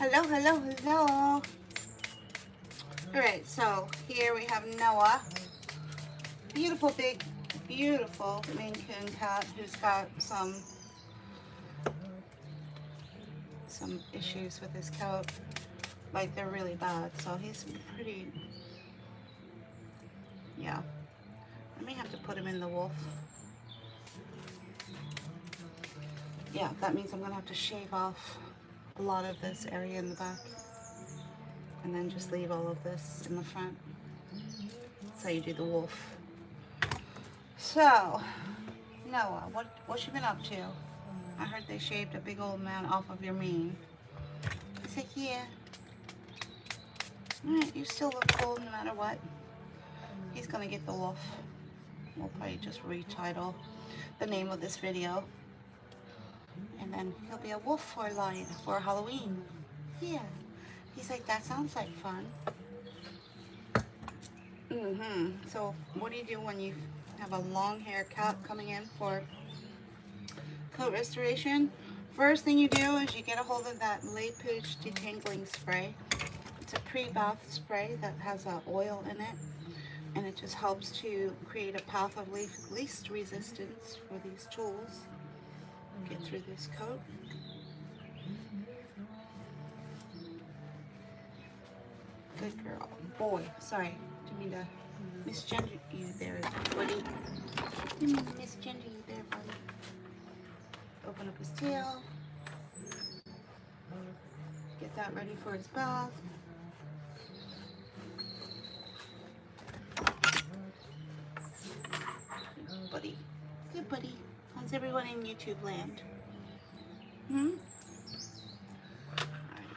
Hello, hello, hello. Alright, so here we have Noah. Beautiful, big, beautiful Maine Coon cat who's got some issues with his coat. Like, they're really bad. So he's pretty, yeah. I may have to put him in the wolf. Yeah, that means I'm going to have to shave off a lot of this area in the back. And then just leave all of this in the front. That's how you do the wolf. So, Noah, what you been up to? I heard they shaved a big old man off of your mane. I said, yeah. Alright, you still look cool no matter what. He's gonna get the wolf. We'll probably just retitle the name of this video. And then he'll be a wolf for Halloween. Yeah. He's like, that sounds like fun. So what do you do when you have a long hair cat coming in for coat restoration? First thing you do is you get a hold of that Lay Pooch detangling spray. It's a pre-bath spray that has oil in it, and it just helps to create a path of least resistance for these tools. Get through this coat. Good girl. Boy, sorry, didn't mean to misgender you there, buddy. Didn't mean to misgender you there, buddy. Open up his tail. Get that ready for his bath. Good buddy. Good buddy. How's everyone in YouTube land? Alright,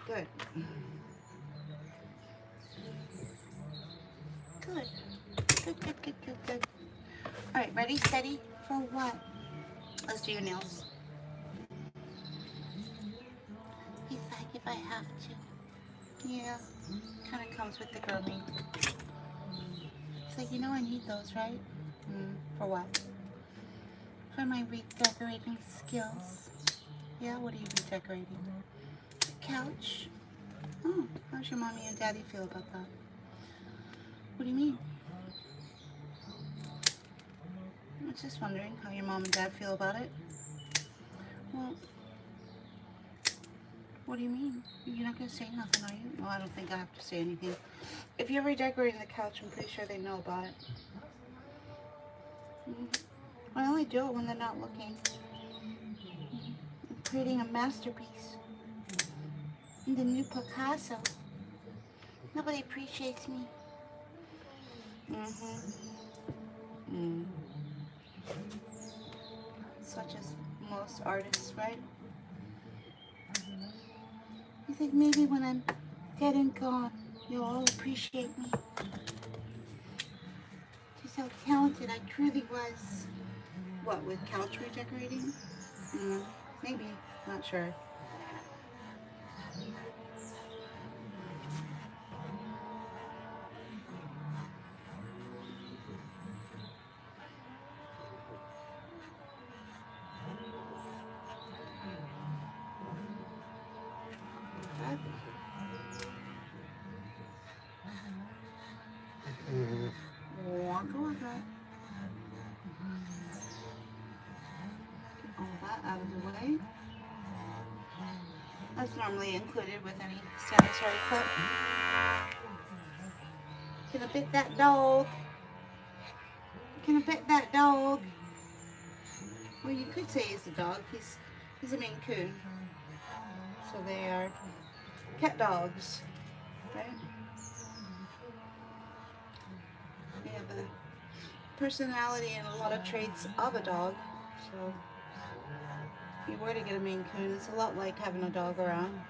good. Good. Good. Alright, ready, steady, for what? Let's do your nails. He's like, if I have to. Yeah, kind of comes with the grooming. He's like, you know I need those, right? For what? For my redecorating skills. Yeah, what are you redecorating? The couch. Oh, how's your mommy and daddy feel about that? What do you mean? I was just wondering how your mom and dad feel about it. Well, what do you mean? You're not going to say nothing, are you? No, I don't think I have to say anything. If you're redecorating the couch, I'm pretty sure they know about it. I only do it when they're not looking. I'm creating a masterpiece. I'm the new Picasso. Nobody appreciates me. Such as most artists, right? You think maybe when I'm dead and gone, you'll all appreciate me. Just how talented I truly was. What, with couch redecorating? Maybe, not sure. All that out of the way. That's normally included with any sanitary clip. Can I pet that dog? Can I pet that dog? Well, you could say he's a dog. He's a Maine Coon. So they are pet dogs, right? They have the personality and a lot of traits of a dog. So if you were to get a Maine Coon, it's a lot like having a dog around.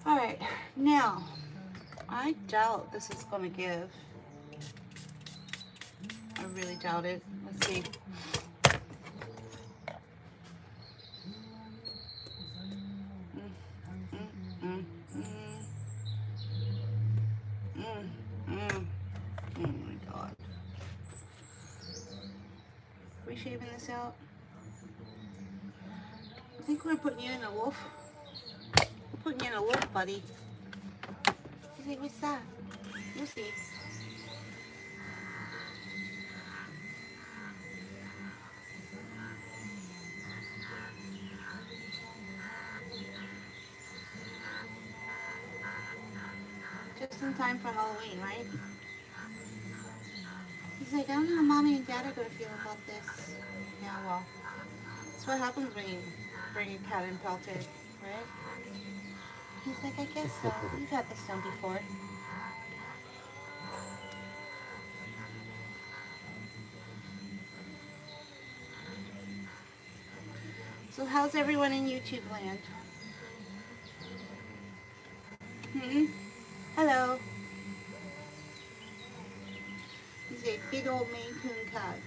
Alright, now, I doubt this is going to give. I really doubt it. Let's see. Oh my god. Are we shaving this out? I think we're putting you in a wolf. put me in a loop, buddy. He's like, what's that? You'll see. Just in time for Halloween, right? He's like, I don't know how mommy and dad are going to feel about this. Yeah, well, that's what happens when you bring a cat in pelted, right? He's like, I guess so. You've had this done before. So how's everyone in YouTube land? Hmm? Hello. He's a big old Maine Coon cat.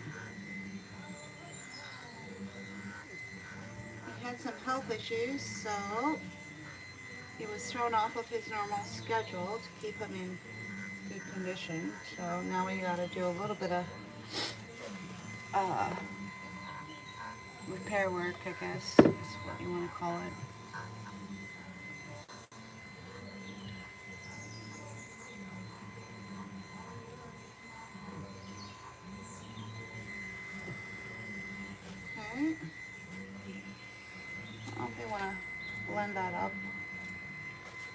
He had some health issues, so he was thrown off of his normal schedule to keep him in good condition. So now we got to do a little bit of uh, repair work, I guess is what you want to call it. Okay. I don't know if we want to blend that up.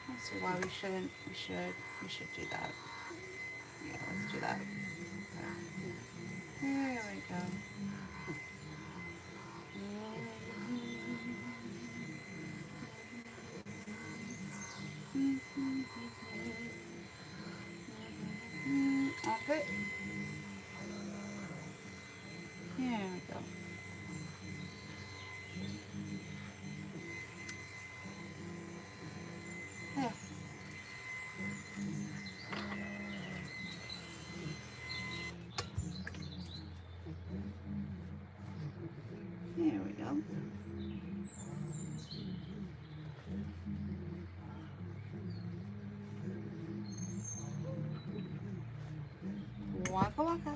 Let's see why we shouldn't. We should do that. Yeah, let's do that. Okay. There we go. Off it. There we go. There. There we go. Waka waka.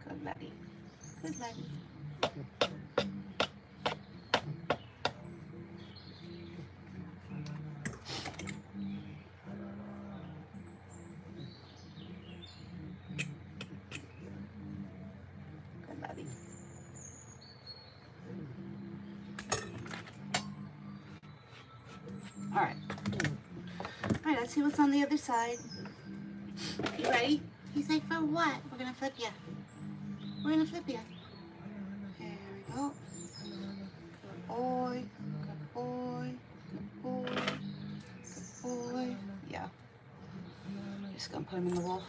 Good laddie. Good laddie. Good laddie. Alright. Alright, let's see what's on the other side. You ready? He's like, for what? We're gonna flip you. We're gonna flip you. Here we go. Good boy. Good boy. Good boy. Good boy. Yeah. Just gonna put him in the wolf.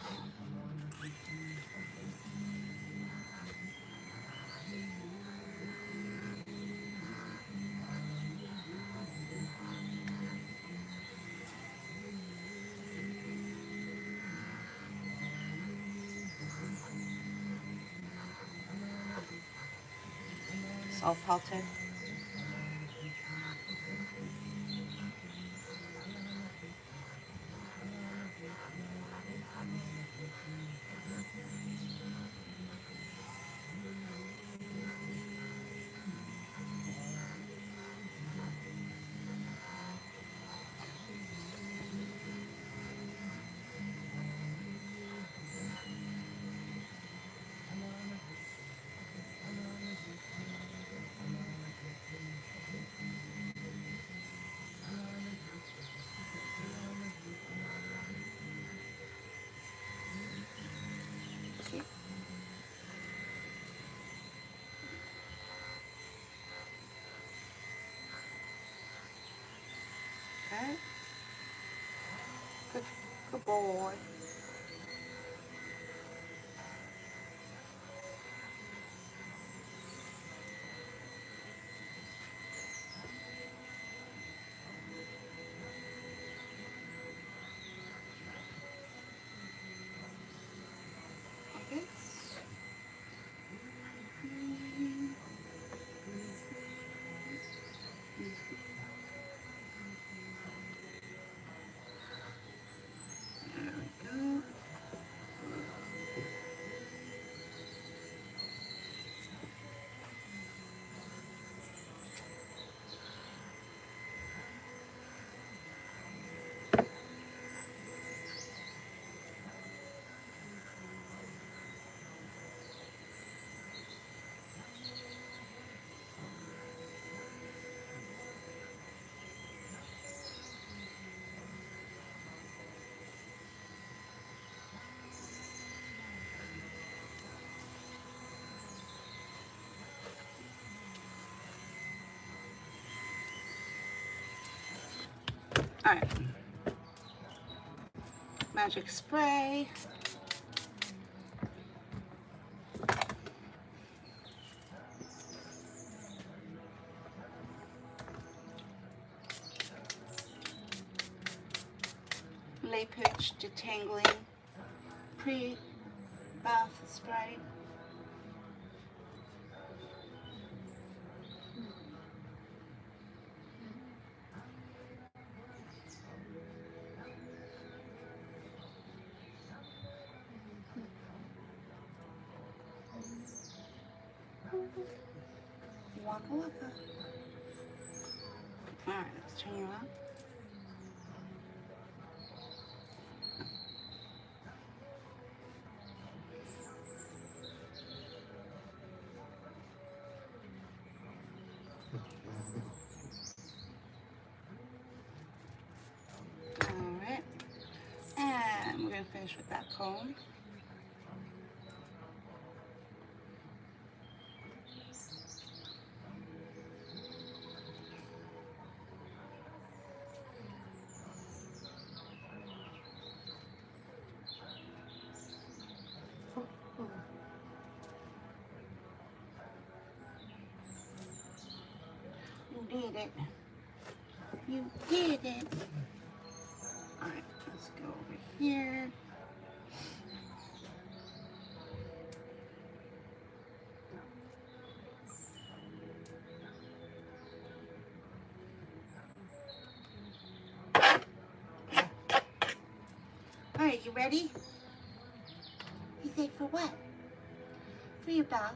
It's all pelted. Good boy. Okay. There we go. All right. Magic spray. Lay pitch detangling pre-bath spray. Waka waka. All right, let's turn you on. All right, and we're gonna finish with that comb. You did it. You did it. All right, let's go over here. All right, you ready? You think for what? For your bath.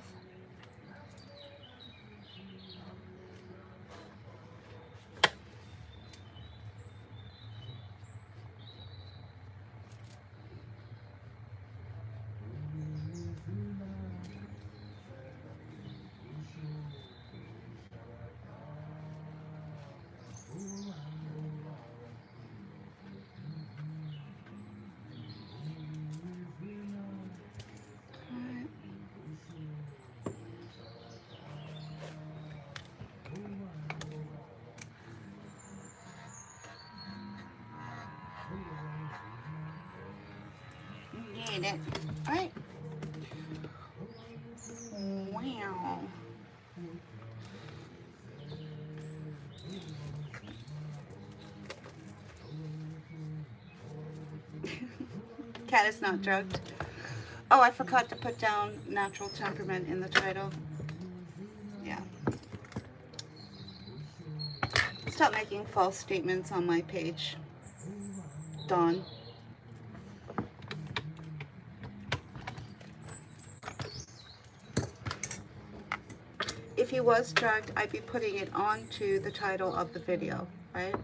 Did it. All right. Wow. Cat is not drugged. Oh, I forgot to put down natural temperament in the title. Yeah. Stop making false statements on my page, Dawn. If he was drugged, I'd be putting it onto the title of the video, right?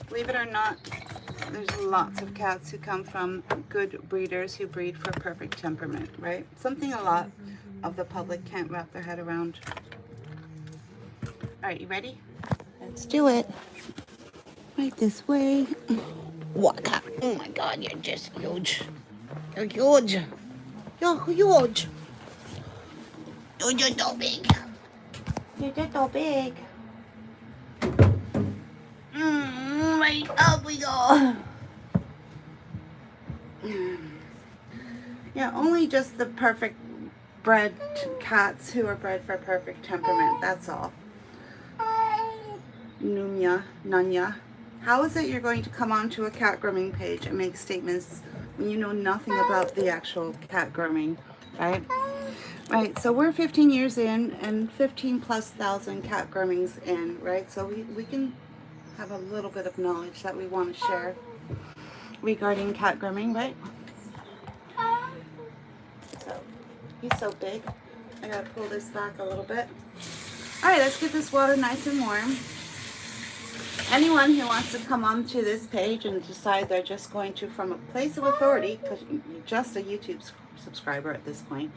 Believe it or not, there's lots of cats who come from good breeders who breed for perfect temperament, right? Something a lot of the public can't wrap their head around. All right, you ready? Let's do it. Right this way. What? Oh my God, you're just huge. You're huge. You're huge. You're just so big. You're just so big. Right up we go. Yeah, only just the perfect bred cats who are bred for perfect temperament. That's all. Nunya. How is it you're going to come onto a cat grooming page and make statements when you know nothing about the actual cat grooming, right? Right, so we're 15 years in and 15,000+ cat groomings in, right? So we can have a little bit of knowledge that we want to share regarding cat grooming, right? So he's so big. I gotta pull this back a little bit. All right, let's get this water nice and warm. Anyone who wants to come onto this page and decide they're just going to, from a place of authority, because you're just a YouTube subscriber at this point,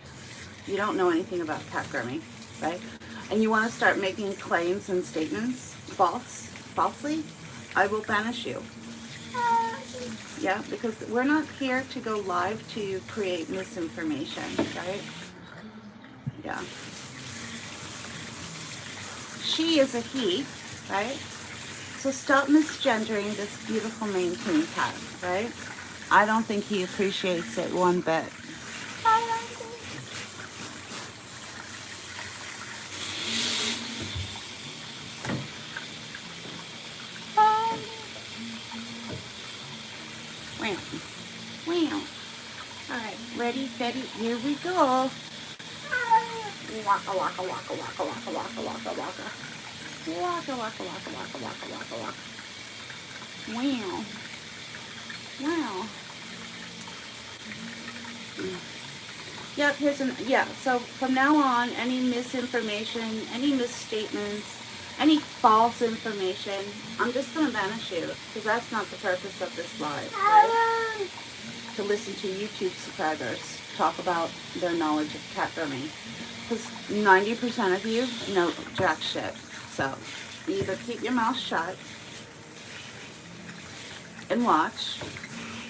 you don't know anything about cat grooming, right? And you want to start making claims and statements falsely, I will banish you. Yeah, because we're not here to go live to create misinformation, right? Yeah. She is a he, right? So stop misgendering this beautiful Maine Coon cat, right? I don't think he appreciates it one bit. Wow. Wow. All right, ready, steady, here we go. Waka, waka, waka, waka, waka, waka, waka, waka. Waka, waka, waka, waka, waka, waka, waka. Wow. Wow. Yep, so from now on, any misinformation, any misstatements, any false information, I'm just going to banish you, because that's not the purpose of this live, right? To listen to YouTube subscribers talk about their knowledge of cat grooming. Because 90% of you know jack shit. So either keep your mouth shut and watch,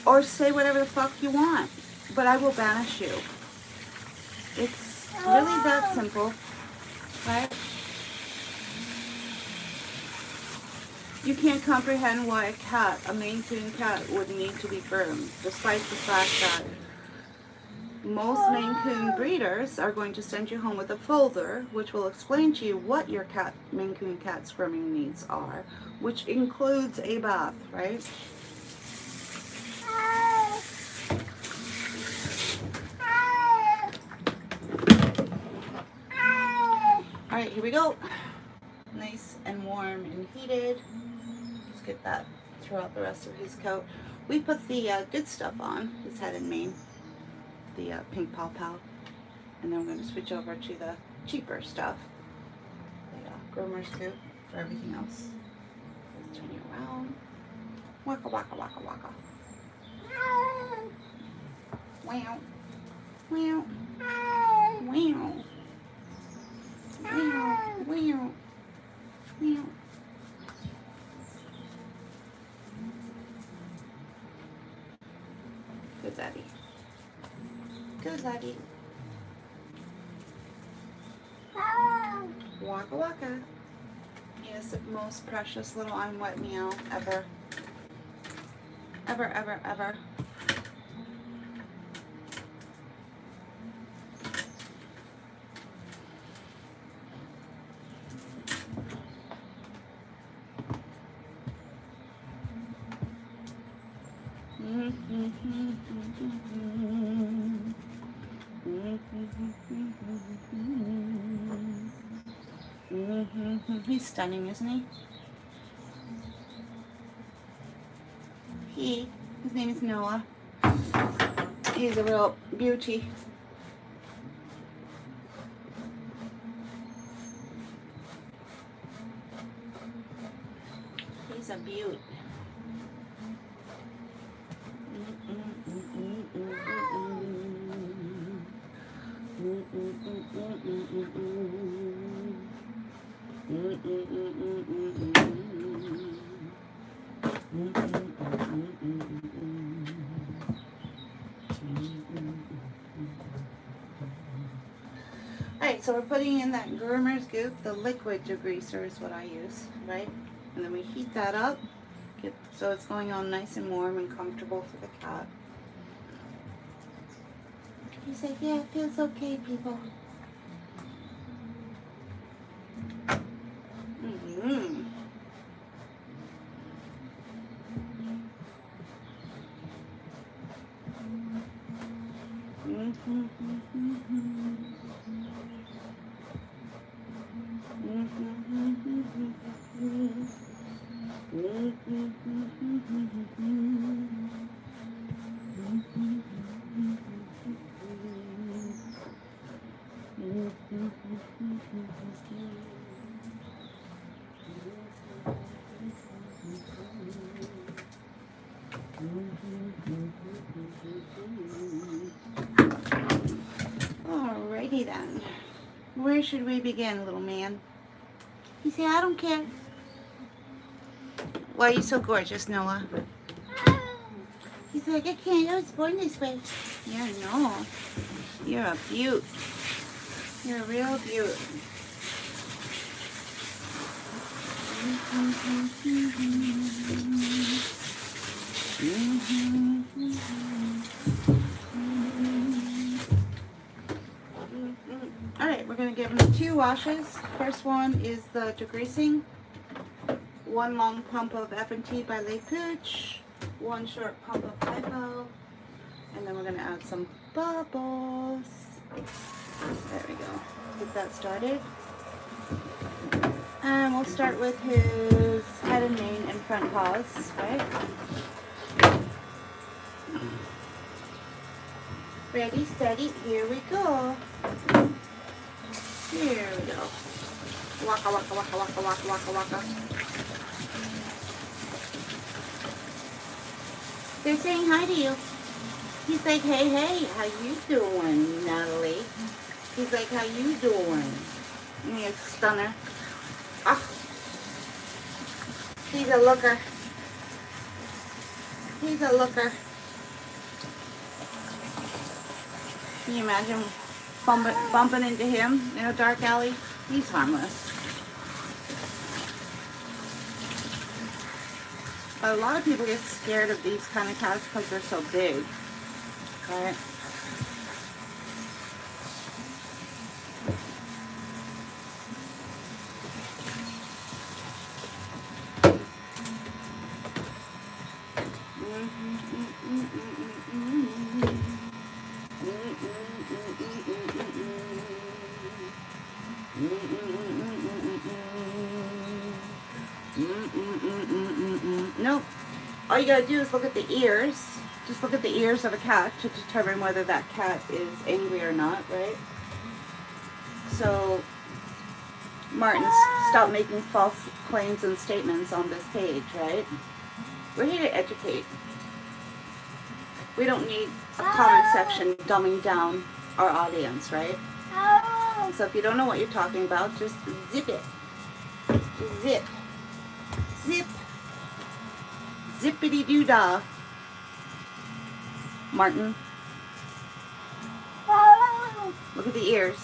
or say whatever the fuck you want. But I will banish you. It's really that simple, right? You can't comprehend why a Maine Coon cat would need to be groomed, despite the fact that most Maine Coon breeders are going to send you home with a folder which will explain to you what your Maine Coon cat's grooming needs are, which includes a bath, right? All right, here we go. Nice and warm and heated. Let's get that throughout the rest of his coat. We put the good stuff on his head and mane, the pink Paw Pal, and then we're going to switch over to the cheaper stuff, the groomer scoop for everything else. Let's turn you around. Waka waka waka waka. Wow. Wow. Wow. Wow. Wow. Wow. Good laddie. Good laddie. Waka waka. Yes, the most precious little unwet meow ever. Ever, ever, ever. He's stunning, isn't he? His name is Noah. He's a real beauty. He's a beaut. Alright, so we're putting in that groomer's goop, the liquid degreaser is what I use, right? And then we heat that up, so it's going on nice and warm and comfortable for the cat. He's like, yeah, it feels okay, people. Mm-hmm. Alrighty then. Where should we begin, little man? He said, I don't care. Why are you so gorgeous, Noah? He's like, I can't. I was born this way. Yeah, no. You're a beaut. You're a real beaut. Alright, we're going to give him 2 washes. First one is the degreasing. 1 long pump of F&T by Le Pooch. 1 short pump of hypo. And then we're going to add some bubbles. There we go. Get that started. And we'll start with his head and mane and front paws, right? Ready, steady, here we go. Here we go. Waka, waka, waka, waka, waka, waka, waka. They're saying hi to you. He's like, hey, hey, how you doing, Natalie? He's like, how you doing? You stunner. Ah. He's a looker. He's a looker. Can you imagine bumping into him in a dark alley? He's harmless. But a lot of people get scared of these kind of cats because they're so big. Right? Nope. All you gotta do is look at the ears. Just look at the ears of a cat to determine whether that cat is angry or not, right? So, Martin, stop making false claims and statements on this page, right? We're here to educate. We don't need a comment section dumbing down our audience, right? So if you don't know what you're talking about, just zip it. Just zip. Zip. Zippity-doo-dah. Martin. Look at the ears.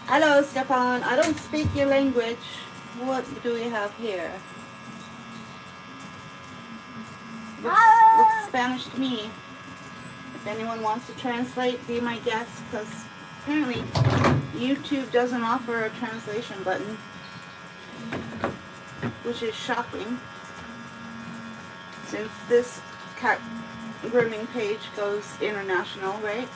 Hello, Stefan. I don't speak your language. What do we have here? Looks Spanish to me. If anyone wants to translate, be my guest, because apparently YouTube doesn't offer a translation button, which is shocking, since this cat grooming page goes international, right?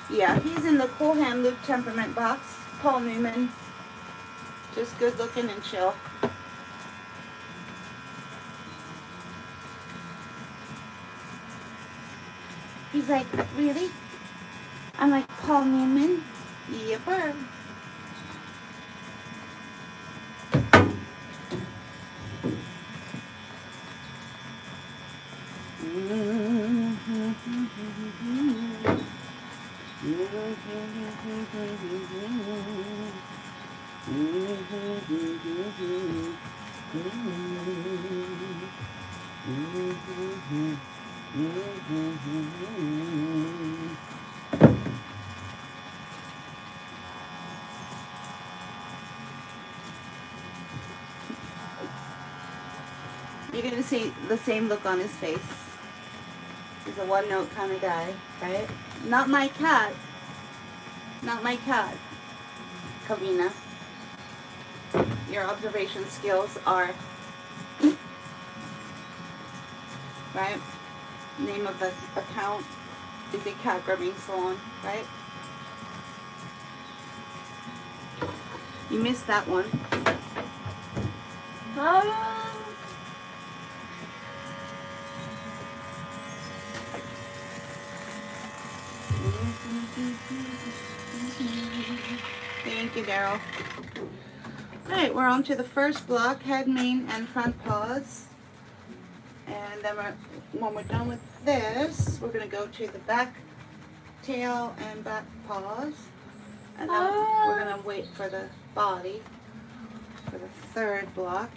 Yeah, he's in the Cool Hand Loop Temperament box. Paul Newman. Just good looking and chill. He's like, really? I'm like, Paul Newman? Yepper. You're going to see the same look on his face. He's a one-note kind of guy, right? Not my cat. Not my cat, Kavina. Your observation skills are, right? Name of the account is a cat grooming salon, right? You missed that one. Thank you, Daryl. Alright, we're on to the first block, head, mane, and front paws. And then when we're done with this, we're going to go to the back tail and back paws. And then we're going to wait for the body for the third block.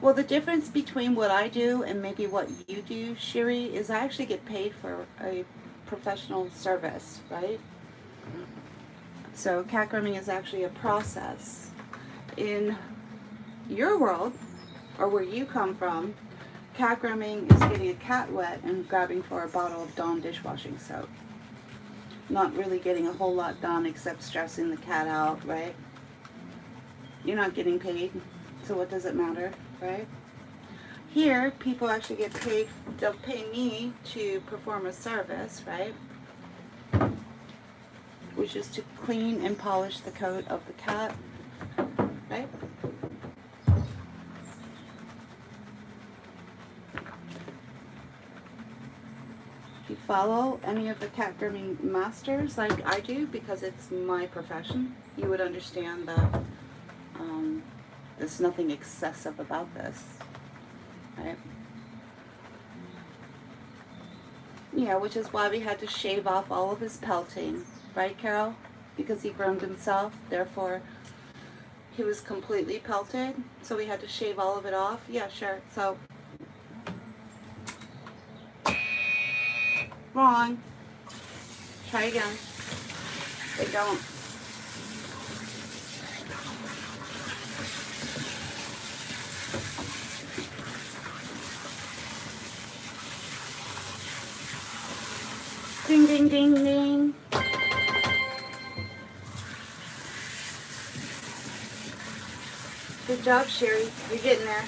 Well, the difference between what I do and maybe what you do, Shiri, is I actually get paid for a professional service, right? So cat grooming is actually a process. In your world, or where you come from, cat grooming is getting a cat wet and grabbing for a bottle of Dawn dishwashing soap. Not really getting a whole lot done except stressing the cat out, right? You're not getting paid, so what does it matter, right? Here, people actually get paid, they'll pay me to perform a service, right? Which is to clean and polish the coat of the cat, right? If you follow any of the cat grooming masters like I do, because it's my profession, you would understand that there's nothing excessive about this, right? Yeah, which is why we had to shave off all of his pelting, right, Carol? Because he groomed himself, therefore he was completely pelted, so we had to shave all of it off. Yeah, sure. So wrong. Try again. They don't. Ding, ding, ding, ding. Good job, Sherry. You're getting there.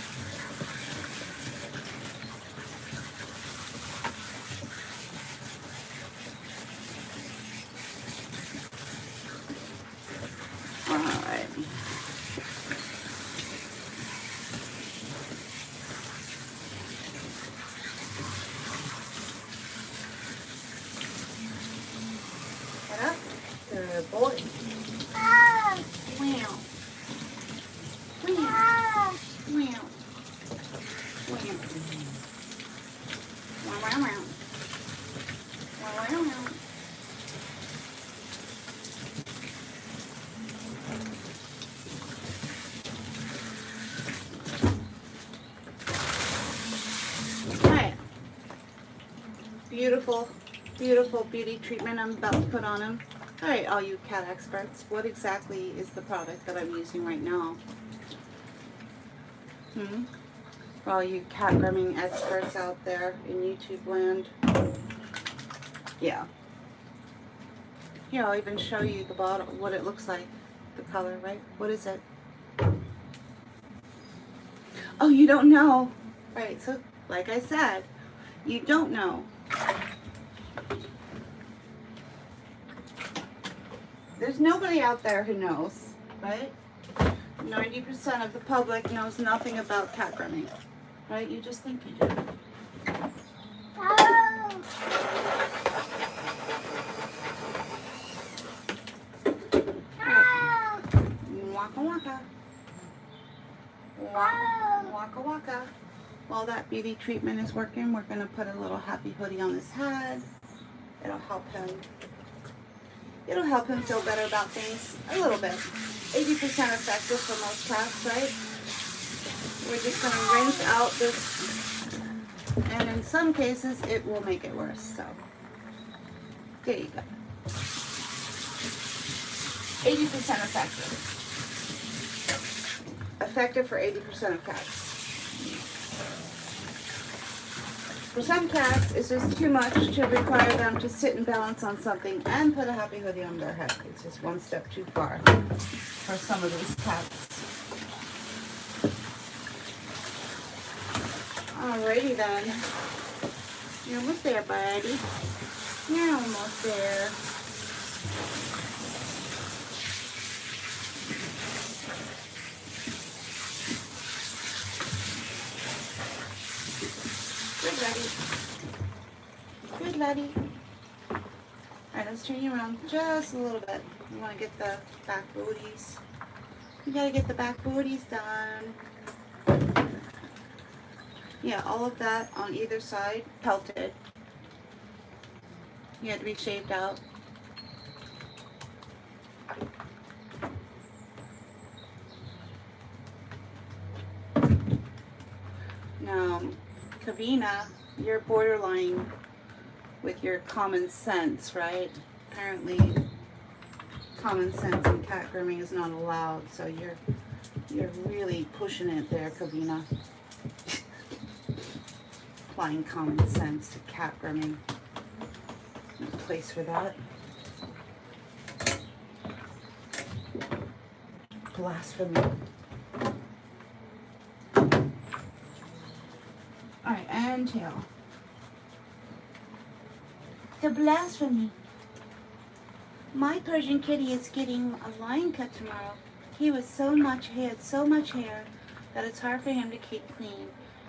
All right. Get up. Good boy. Ah. Wow. Wow. Wow. Wow. Wow, wow, wow. Wow, wow, wow. Alright. Beautiful, beautiful beauty treatment I'm about to put on him. Alright, all you cat experts, what exactly is the product that I'm using right now? For all you cat grooming experts out there in YouTube land. Yeah. Here, I'll even show you the bottle, what it looks like, the color, right? What is it? Oh, you don't know. Right, so like I said, you don't know. There's nobody out there who knows, right? 90% of the public knows nothing about cat grooming, right? You just think you do. Waka waka. Waka waka. While that beauty treatment is working, we're going to put a little happy hoodie on his head. It'll help him. It'll help him feel better about things a little bit. 80% effective for most cats, right? We're just going to rinse out this, and in some cases it will make it worse. So there you go. 80% effective. Effective for 80% of cats. For some cats, it's just too much to require them to sit and balance on something and put a happy hoodie on their head. It's just one step too far for some of these cats. Alrighty then. You're almost there, buddy. You're almost there. Good laddie. Good laddie. Alright, let's turn you around just a little bit. You want to get the back booties. You gotta get the back booties done. Yeah, all of that on either side, pelted. You had to be shaved out. Now, Kavina, you're borderline with your common sense, right? Apparently, common sense in cat grooming is not allowed, so you're really pushing it there, Kavina. Applying common sense to cat grooming. There's a place for that. Blasphemy. Alright, and tail. The blasphemy. My Persian kitty is getting a line cut tomorrow. He had so much hair that it's hard for him to keep clean.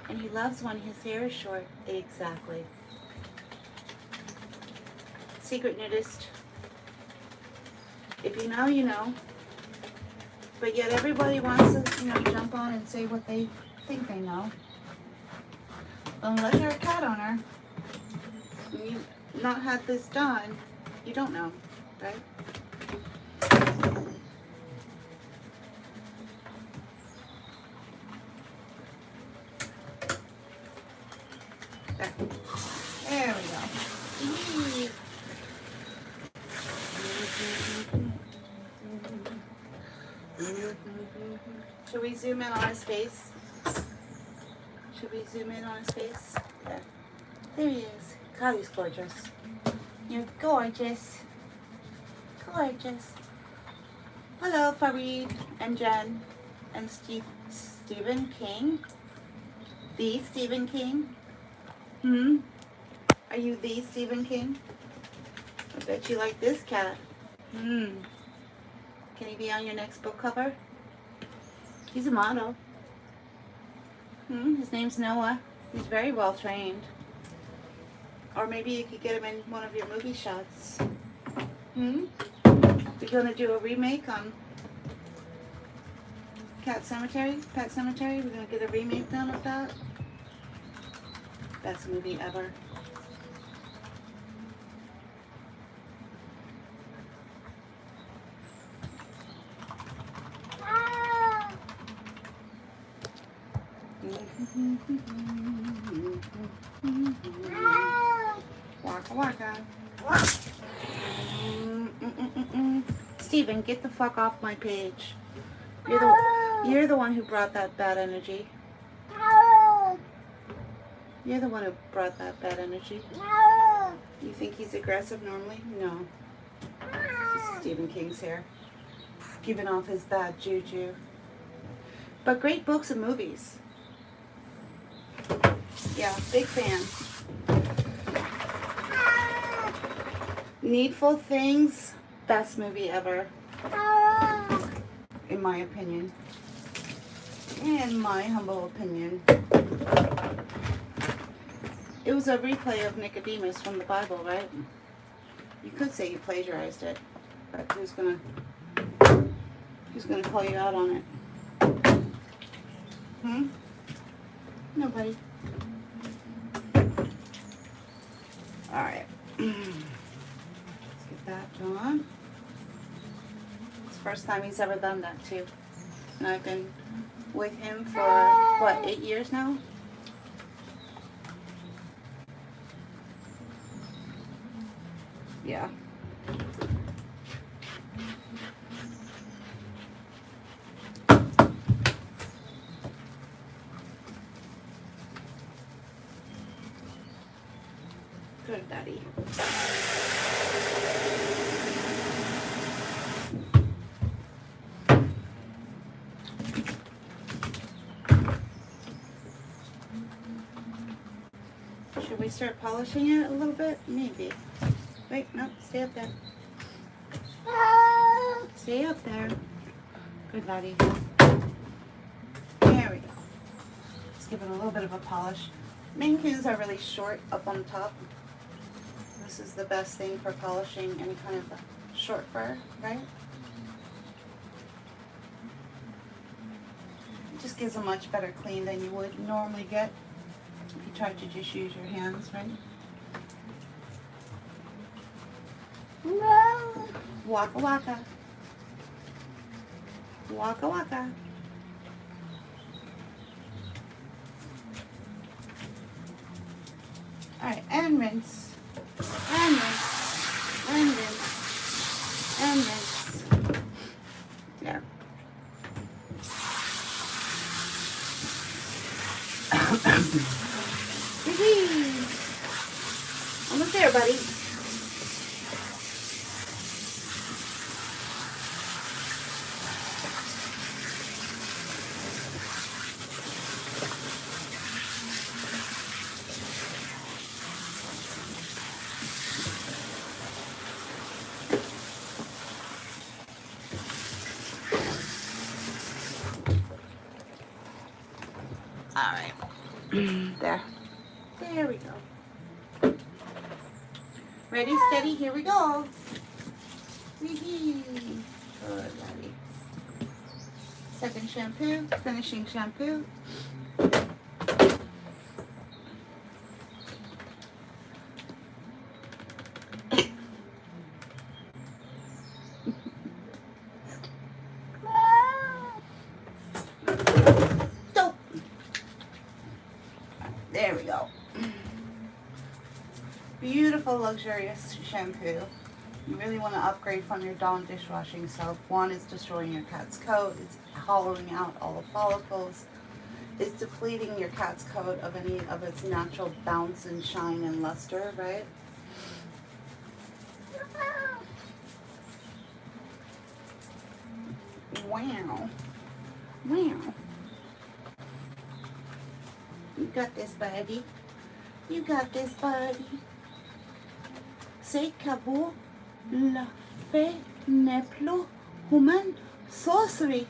And he loves when his hair is short. Exactly. Secret nudist. If you know, you know. But yet everybody wants to, jump on and say what they think they know. Unless you're a cat owner, and you've not had this done, you don't know, right? There we go. Should we zoom in on his face? Should we zoom in on his face? There. There he is. God, he's gorgeous. You're gorgeous. Gorgeous. Hello, Farid and Jen and Stephen King. The Stephen King. Are you the Stephen King? I bet you like this cat. Can he be on your next book cover? He's a model. His name's Noah. He's very well trained. Or maybe you could get him in one of your movie shots. We're gonna do a remake on Pet Cemetery. We're gonna get a remake done of that. Best movie ever. Waka waka. Steven, get the fuck off my page. You're the one who brought that bad energy. You're the one who brought that bad energy. You think he's aggressive normally? No. It's Stephen King's hair. Giving off his bad juju. But great books and movies. Yeah, big fan. Needful Things, best movie ever. In my opinion. In my humble opinion. It was a replay of Nicodemus from the Bible, right? You could say you plagiarized it, but who's gonna call you out on it? Nobody. Alright. Let's get that done. It's the first time he's ever done that too. And I've been with him for, what, 8 years now? Yeah. Good daddy. Should we start polishing it a little bit? Maybe. Wait, no, stay up there. Stay up there. Good daddy. There we go. Let's give it a little bit of a polish. Maine Coons are really short up on top. This is the best thing for polishing any kind of short fur, right? It just gives a much better clean than you would normally get if you tried to just use your hands, right? Waka waka. Waka waka. Alright, and rinse. And rinse. And rinse. And rinse. There. Almost there, buddy. Alright. There. There we go. Ready, steady, here we go. Wee-hee. Good, daddy. Second shampoo, finishing shampoo. There we go. Beautiful, luxurious shampoo. You really want to upgrade from your Dawn dishwashing soap. One, it's destroying your cat's coat. It's hollowing out all the follicles. It's depleting your cat's coat of any of its natural bounce and shine and luster, right? Wow. Wow. You got this, buddy. You got this, buddy. C'est cabot la fait n'est plus human. Sorcery.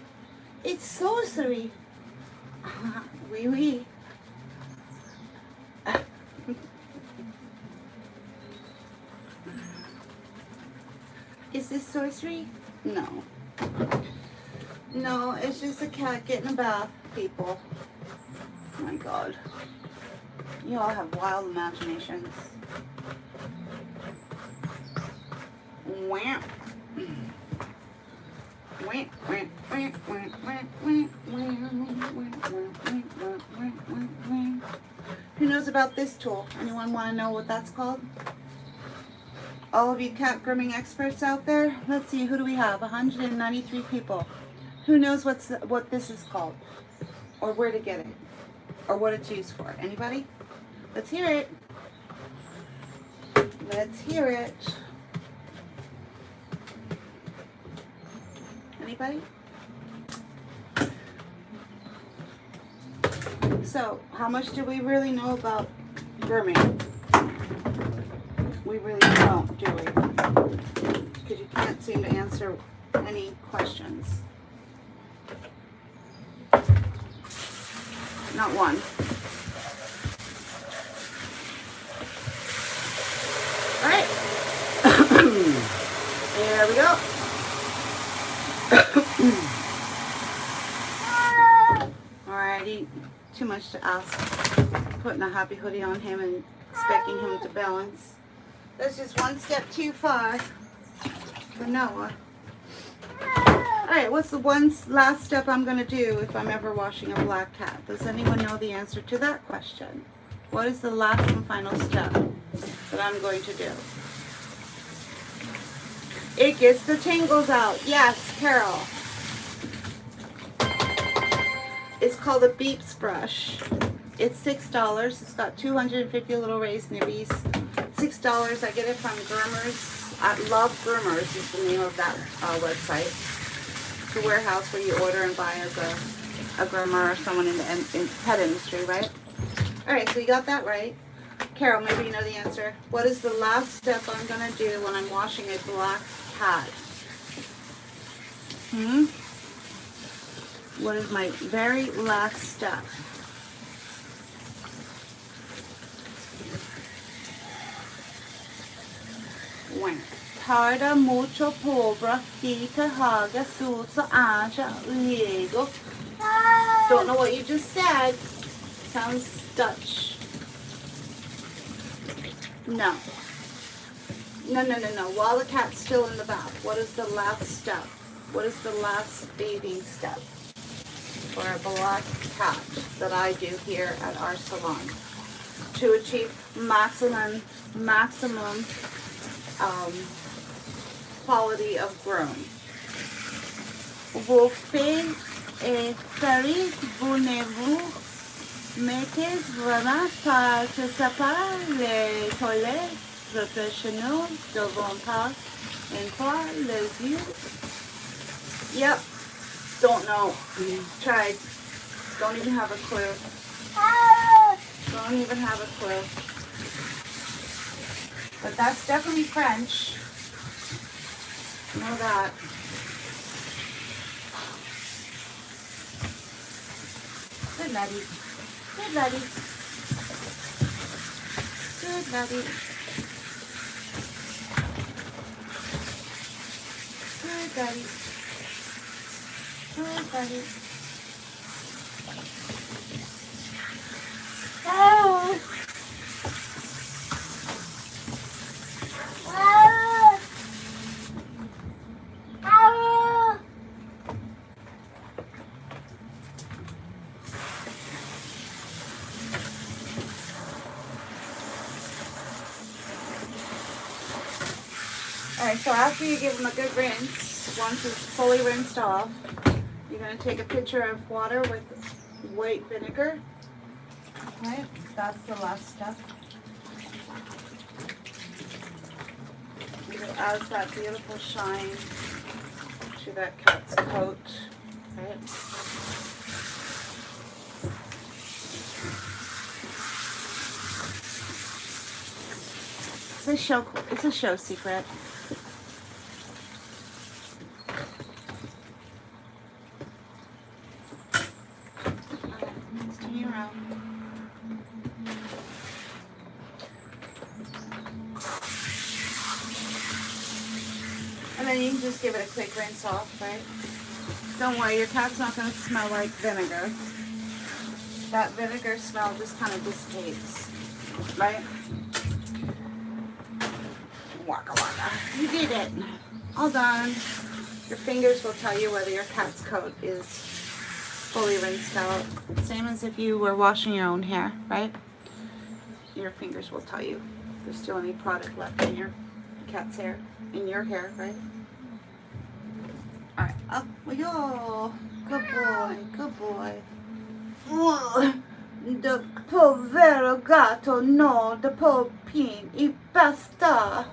It's sorcery. Oui, oui. Is this sorcery? No. No, it's just a cat getting a bath, people. Oh my God. You all have wild imaginations. Wham. Who knows about this tool? Anyone want to know what that's called? All of you cat grooming experts out there, let's see, who do we have? 193 people. Who knows what this is called? Or where to get it? Or what it's used for? Anybody? Let's hear it. Let's hear it. Anybody? So, how much do we really know about grooming? We really don't, do we? Because you can't seem to answer any questions. Not one. All right. There we go. Alrighty. Too much to ask. Putting a happy hoodie on him and expecting him to balance. That's just one step too far for Noah. Alright, what's the one last step I'm going to do if I'm ever washing a black cat? Does anyone know the answer to that question? What is the last and final step that I'm going to do? It gets the tangles out. Yes, Carol. It's called a Beeps brush. It's $6. It's got 250 little raised nibbies. $6. I get it from Groomers. I Love Groomers is the name of that website. It's a warehouse where you order and buy as a groomer or someone in the pet industry, right? All right, so you got that right. Carol, maybe you know the answer. What is the last step I'm going to do when I'm washing a black cat? What is my very last step? When tarda mucho pobra, kita haga susa aja ligo. Don't know what you just said. Sounds Dutch. No. No. While the cat's still in the bath, what is the last step? What is the last bathing step for a black cat that I do here at our salon to achieve maximum quality of groom? Vous faites Paris, voulez-vous mettez vraiment par que ça part les toilettes professionnelles devant pas une fois les yeux? Yep. Don't know. Tried. Don't even have a clue. Don't even have a clue. But that's definitely French. Know that. Good laddie. Good laddie. Good laddie. Good laddie. Good laddie. Oh. Alright, so after you give them a good rinse, once it's fully rinsed off, you're going to take a pitcher of water with white vinegar. Okay, that's the last step. It adds that beautiful shine to that cat's coat. Right? It's a show secret. Let's turn you around. And then you can just give it a quick rinse off, right? Don't worry, your cat's not going to smell like vinegar. That vinegar smell just kind of dissipates, right? Waka waka. You did it. All done. Your fingers will tell you whether your cat's coat is fully rinsed out. Same as if you were washing your own hair, right? Your fingers will tell you if there's still any product left in your cat's hair, in your hair, right? Alright, up we go. Good boy, good boy. Oh, the povero gatto, no, the popin, I basta.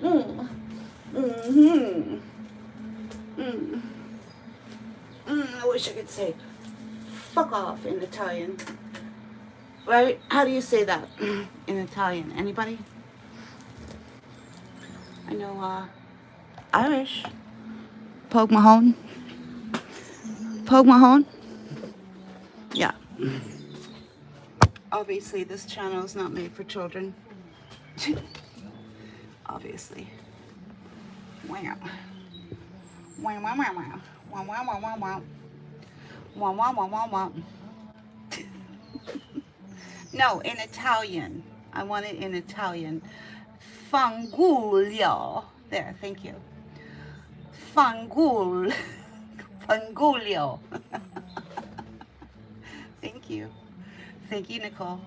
I wish I could say fuck off in Italian. Right? How do you say that in Italian? Anybody? I know Irish. Pogue Mahone. Pogue Mahone. Yeah. Obviously, this channel is not made for children. Obviously. Wow. Wow, wow, wow, wow. Wow, wow, wow, wow, wow. Wow, wow, wow, wow, wow. No, in Italian. I want it in Italian. Fangulio. There, thank you. Fangul. Fangulio. Thank you. Thank you, Nicole.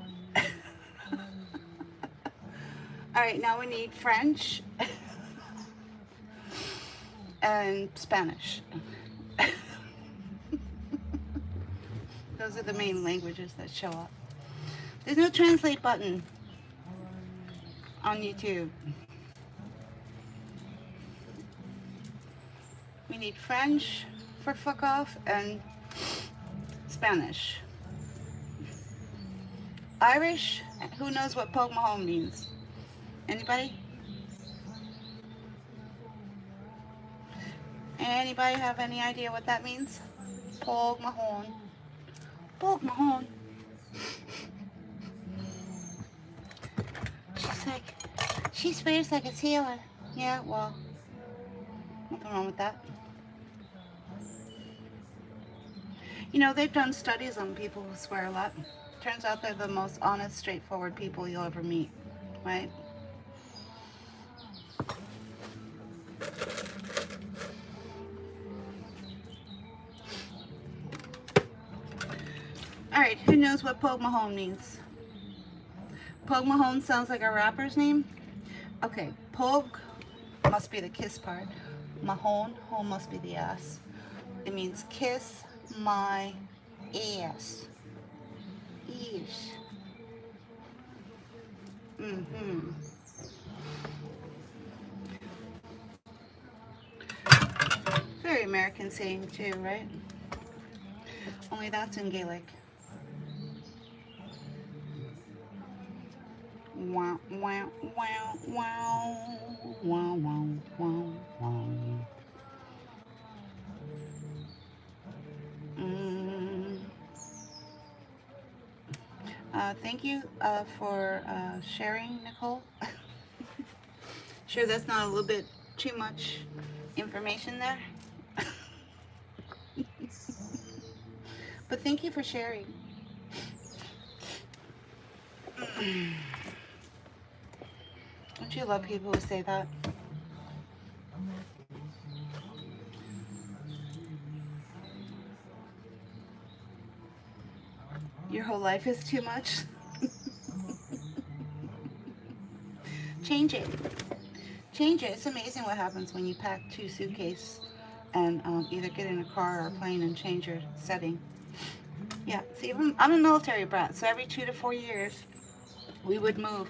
All right, now we need French and Spanish. Those are the main languages that show up. There's no translate button on YouTube. We need French for fuck off and Spanish. Irish, who knows what Pogue Mahone means? Anybody? Anybody have any idea what that means? Pogue Mahone. Pogue Mahone. She's like, she swears like a sailor. Yeah, well, nothing wrong with that. You know, they've done studies on people who swear a lot. Turns out they're the most honest, straightforward people you'll ever meet, right? Alright, who knows what Pogue Mahone means? Pogue Mahone sounds like a rapper's name. Okay, Pogue must be the kiss part. Mahone, home must be the ass. It means kiss my ass. Eesh. Mm-hmm. Very American saying too, right? Only that's in Gaelic. Wow, wow, wow, wow, wow, wow, wow, wow. Mm. Thank you for sharing, Nicole. Sure, that's not a little bit too much information there. But thank you for sharing. Don't you love people who say that? Your whole life is too much? Change it. Change it. It's amazing what happens when you pack 2 suitcases and either get in a car or a plane and change your setting. Yeah, see, I'm a military brat, so every 2 to 4 years we would move.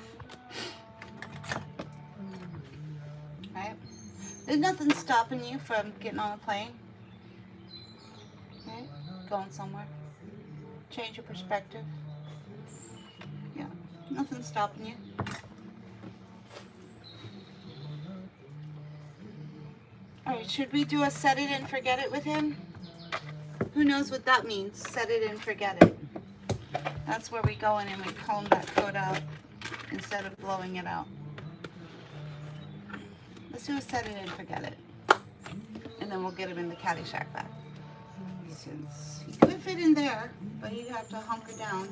Right? There's nothing stopping you from getting on a plane. Right? Going somewhere. Change your perspective. Yeah, nothing's stopping you. Alright, should we do a set it and forget it with him? Who knows what that means? Set it and forget it. That's where we go in and we comb that coat out instead of blowing it out. Let's do a set it and forget it. And then we'll get him in the Caddyshack back. Since he could fit in there, but you have to hunker down.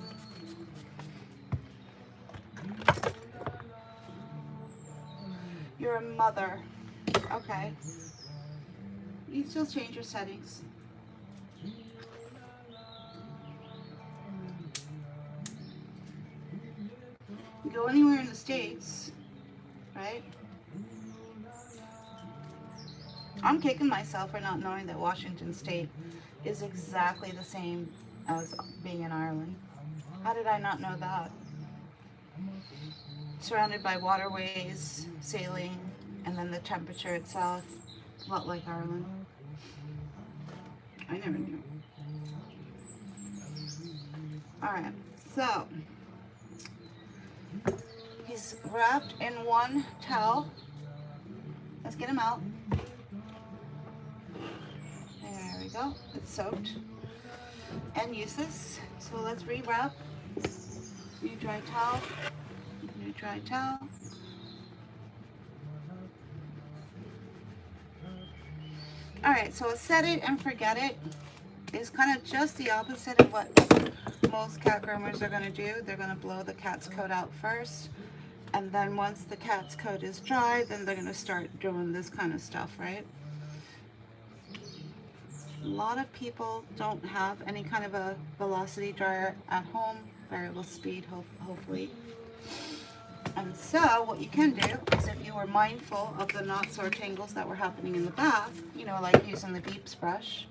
You're a mother. Okay. You still change your settings. You go anywhere in the States, right? I'm kicking myself for not knowing that Washington State is exactly the same as being in Ireland. How did I not know that? Surrounded by waterways, sailing, and then the temperature itself, a lot like Ireland. I never knew. Alright, so He's wrapped in one towel. Let's get him out. There we go. It's soaked and useless. So let's rewrap. New dry towel. New dry towel. Alright, so a set it and forget it is kind of just the opposite of what most cat groomers are going to do. They're going to blow the cat's coat out first, and then once the cat's coat is dry, then they're going to start doing this kind of stuff, right? A lot of people don't have any kind of a velocity dryer at home, variable speed, hopefully. And so what you can do is, if you were mindful of the knots or tangles that were happening in the bath, you know, like using the Beeps brush,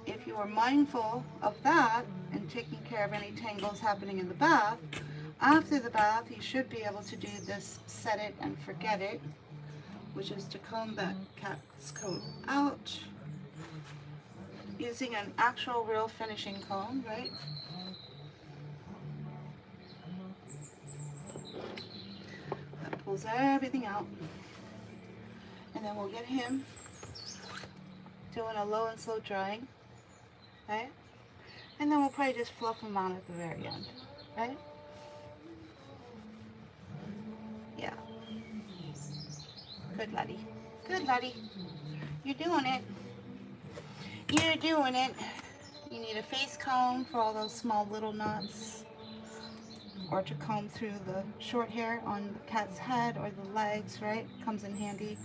if you were mindful of that and taking care of any tangles happening in the bath, after the bath you should be able to do this set it and forget it, which is to comb that cat's coat out using an actual real finishing comb, right? That pulls everything out. And then we'll get him doing a low and slow drying, right? And then we'll probably just fluff him out at the very end, right? Yeah. Good laddie. Good laddie. You're doing it. You're doing it. You need a face comb for all those small little knots, or to comb through the short hair on the cat's head or the legs, right? Comes in handy.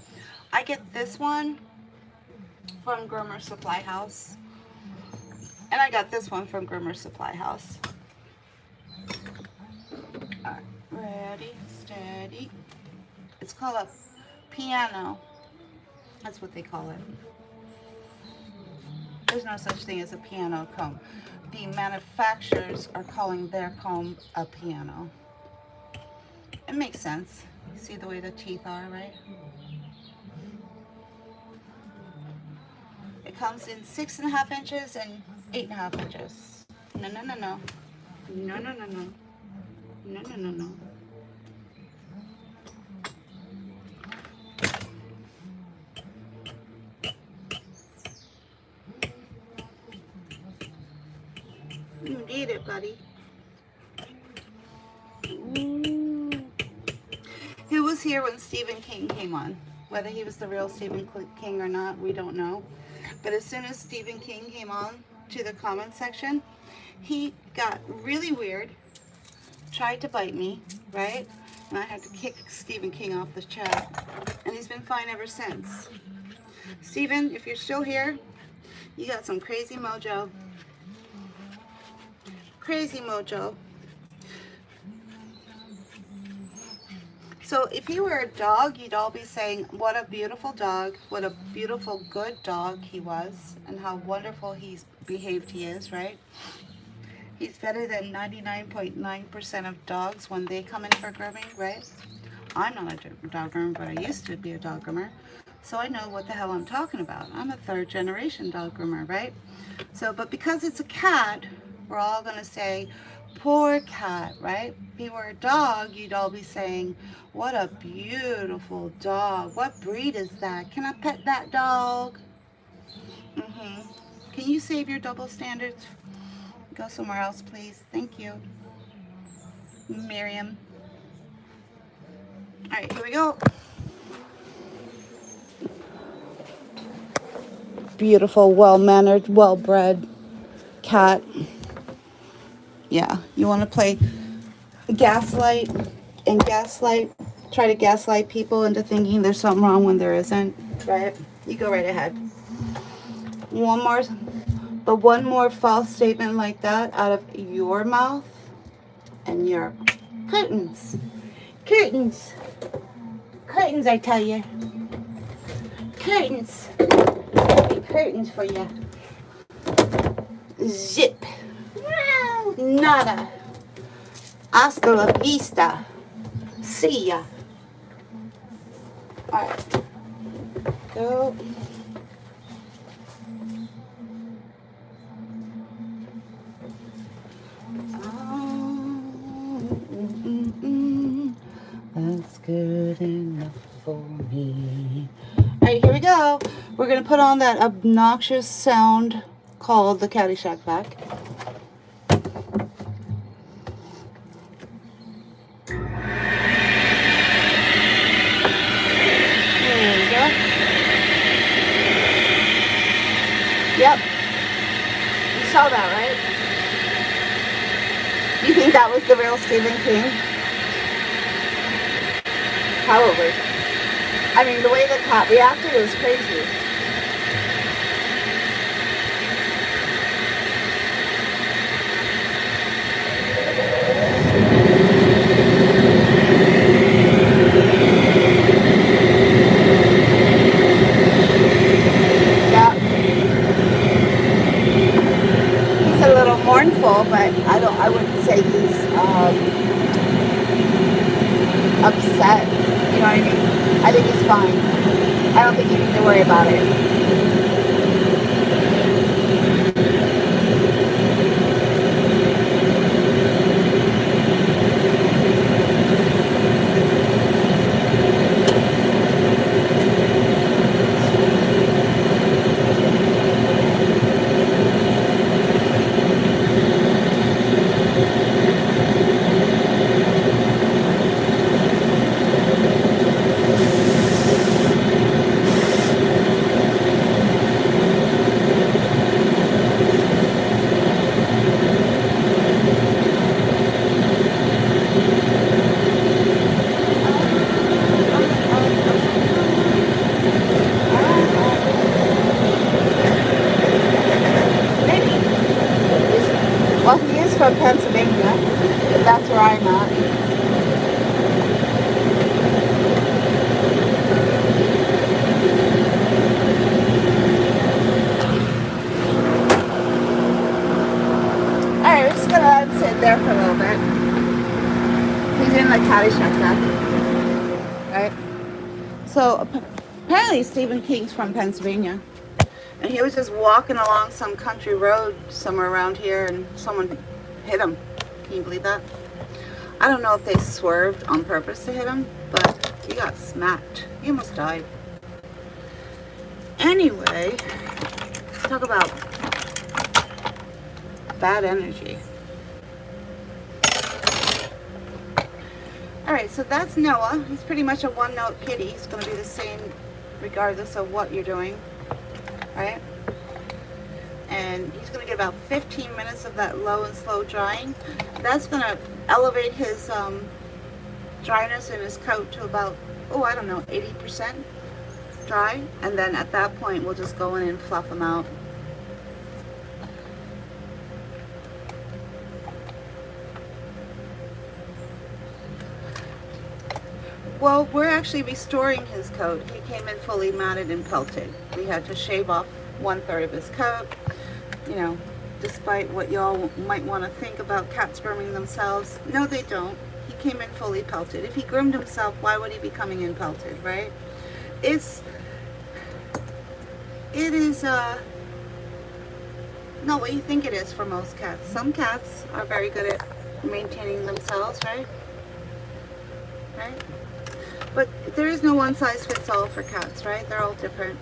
I get this one from Groomer Supply House, and I got this one from Groomer Supply House. All right, ready, steady. It's called a piano. That's what they call it. There's no such thing as a piano comb. The manufacturers are calling their comb a piano. It makes sense. You see the way the teeth are, right? It comes in 6.5 inches and 8.5 inches. No, no, no, no. No, no, no, no. No, no, no, no. You need it, buddy. Ooh. Who was here when Stephen King came on? Whether he was the real Stephen King or not, we don't know. But as soon as Stephen King came on to the comment section, he got really weird, tried to bite me, right? And I had to kick Stephen King off the chat. And he's been fine ever since. Stephen, if you're still here, you got some crazy mojo. Crazy mojo. So if you were a dog, you'd all be saying, what a beautiful dog, what a beautiful good dog he was, and how wonderful he's behaved he is, right? He's better than 99.9% of dogs when they come in for grooming, right? I'm not a dog groomer, but I used to be a dog groomer, so I know what the hell I'm talking about. I'm a 3rd generation dog groomer, right? So, but because it's a cat, we're all going to say, poor cat, right? If you were a dog, you'd all be saying, what a beautiful dog. What breed is that? Can I pet that dog? Can you save your double standards? Go somewhere else, please. Thank you. Miriam. All right, here we go. Beautiful, well-mannered, well-bred cat. Yeah, you want to play gaslight and gaslight, try to gaslight people into thinking there's something wrong when there isn't, right? You go right ahead. One more false statement like that out of your mouth, and you're curtains. Curtains. Curtains, I tell you. Curtains. Curtains for you. Zip. Nada. Hasta la vista. See ya. Alright. Go. me. Alright, here we go. We're going to put on that obnoxious sound called the Caddyshack vac. There we go. Yep. You saw that, right? You think that was the real Stephen King? Probably. I mean, the way the cat reacted was crazy. Yeah. He's a little mournful, but I wouldn't say he's upset. You know what I mean? I think he's fine. I don't think you need to worry about it. Well, he is from Pennsylvania. That's where I'm at. Alright, we're just gonna let him sit there for a little bit. He's in the Caddyshack vac. Right? So, apparently Stephen King's from Pennsylvania. And he was just walking along some country road somewhere around here and someone hit him. Can you believe that? I don't know if they swerved on purpose to hit him, but he got smacked. He almost died. Anyway, talk about bad energy. Alright, so that's Noah. He's pretty much a one-note kitty. He's going to be the same regardless of what you're doing. Right? And he's going to get about 15 minutes of that low and slow drying. That's going to elevate his dryness in his coat to about, oh, I don't know, 80% dry. And then at that point, we'll just go in and fluff him out. Well, we're actually restoring his coat. He came in fully matted and pelted. We had to shave off 1/3 of his coat. You know, despite what y'all might want to think about cats grooming themselves. No, they don't. He came in fully pelted. If he groomed himself, why would he be coming in pelted, right? It is not what you think it is for most cats. Some cats are very good at maintaining themselves, right? Right? But there is no one size fits all for cats, right? They're all different.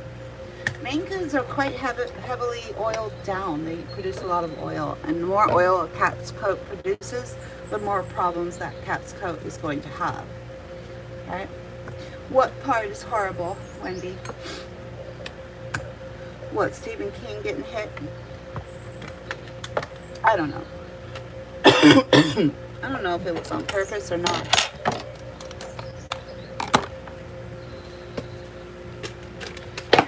Maine Coons are quite heavily oiled down. They produce a lot of oil. And the more oil a cat's coat produces, the more problems that cat's coat is going to have. Right? What part is horrible, Wendy? What, Stephen King getting hit? I don't know. I don't know if it was on purpose or not.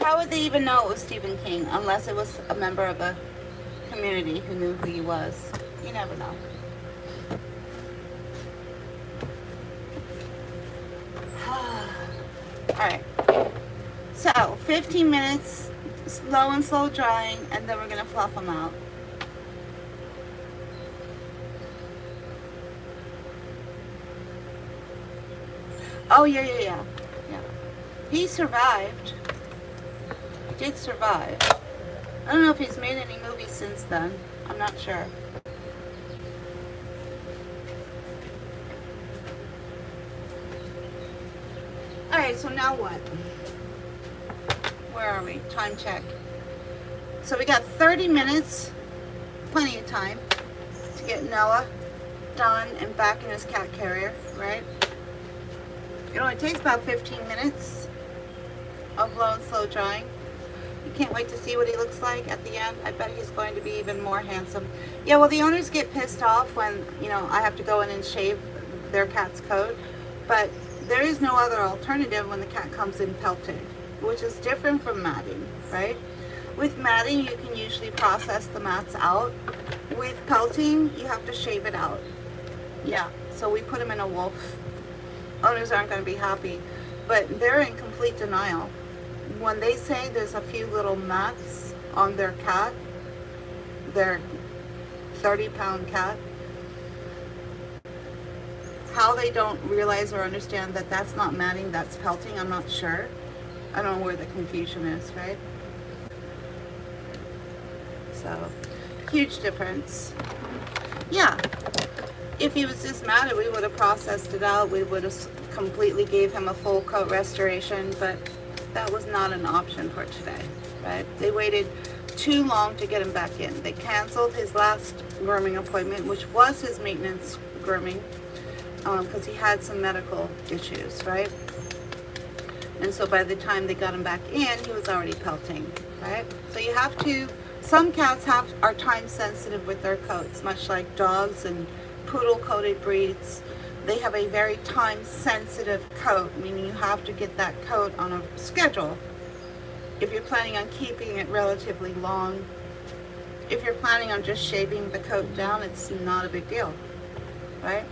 How would they even know it was Stephen King unless it was a member of a community who knew who he was? You never know. Alright. So, 15 minutes, slow and slow drying, and then we're going to fluff them out. Oh, yeah. He survived. Did survive. I don't know if he's made any movies since then. I'm not sure. Alright, Alright, so now what? Where are we? Time check. So we got 30 minutes, plenty of time to get Noah done and back in his cat carrier, right? It only takes about 15 minutes of low and slow drying. You can't wait to see what he looks like at the end. I bet he's going to be even more handsome. Yeah, well, the owners get pissed off when, you know, I have to go in and shave their cat's coat, but there is no other alternative when the cat comes in pelted, which is different from matting, right? With matting, you can usually process the mats out. With pelting, you have to shave it out. Yeah, so we put him in a wolf. Owners aren't going to be happy, but they're in complete denial. When they say there's a few little mats on their cat, their 30-pound cat, how they don't realize or understand that that's not matting, that's pelting, I'm not sure. I don't know where the confusion is, right? So, huge difference. Yeah, if he was just matted, we would have processed it out. We would have completely gave him a full coat restoration, but that was not an option for today, right? They waited too long to get him back in. They canceled his last grooming appointment, which was his maintenance grooming, because he had some medical issues, right? And so by the time they got him back in, he was already pelting, right? So you have to, some cats are time sensitive with their coats, much like dogs and poodle coated breeds. They have a very time sensitive coat, meaning you have to get that coat on a schedule. If you're planning on keeping it relatively long, if you're planning on just shaving the coat down, it's not a big deal, right?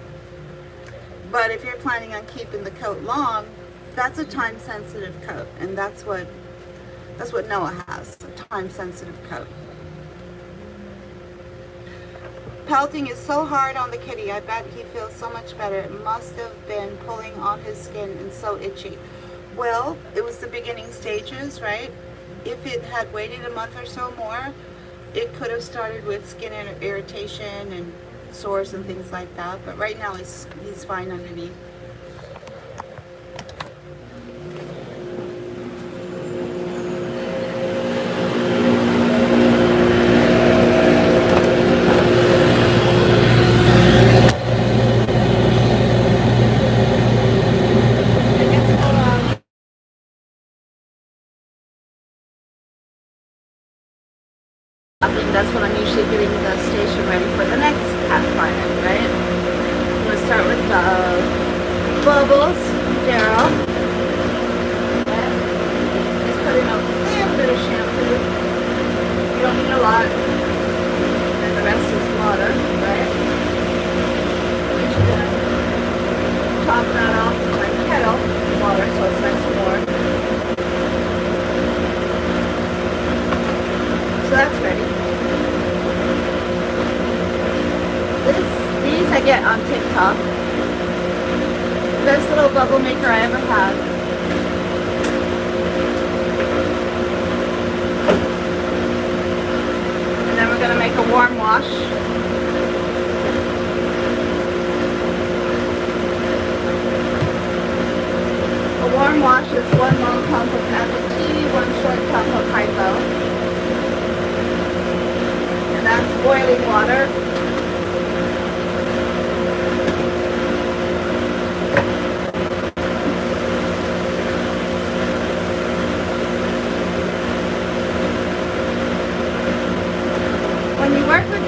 But if you're planning on keeping the coat long, that's a time sensitive coat, and that's what Noah has, a time sensitive coat. Pelting is so hard on the kitty. I bet he feels so much better. It must have been pulling on his skin and so itchy. Well, it was the beginning stages, right? If it had waited a month or so more, it could have started with skin irritation and sores and things like that. But right now he's fine underneath. That's when I'm usually getting the station ready for the next cat client, right? I'm going to start with Bubbles, Daryl. Just put in a little bit of shampoo. You don't need a lot. And the rest is water, right? I'm just going to top that off with my kettle water so it's nice and warm. So that's ready. These I get on TikTok. Best little bubble maker I ever had. And then we're going to make a warm wash. A warm wash is 1 long pump of FFT, 1 short pump of hypo. And that's boiling water.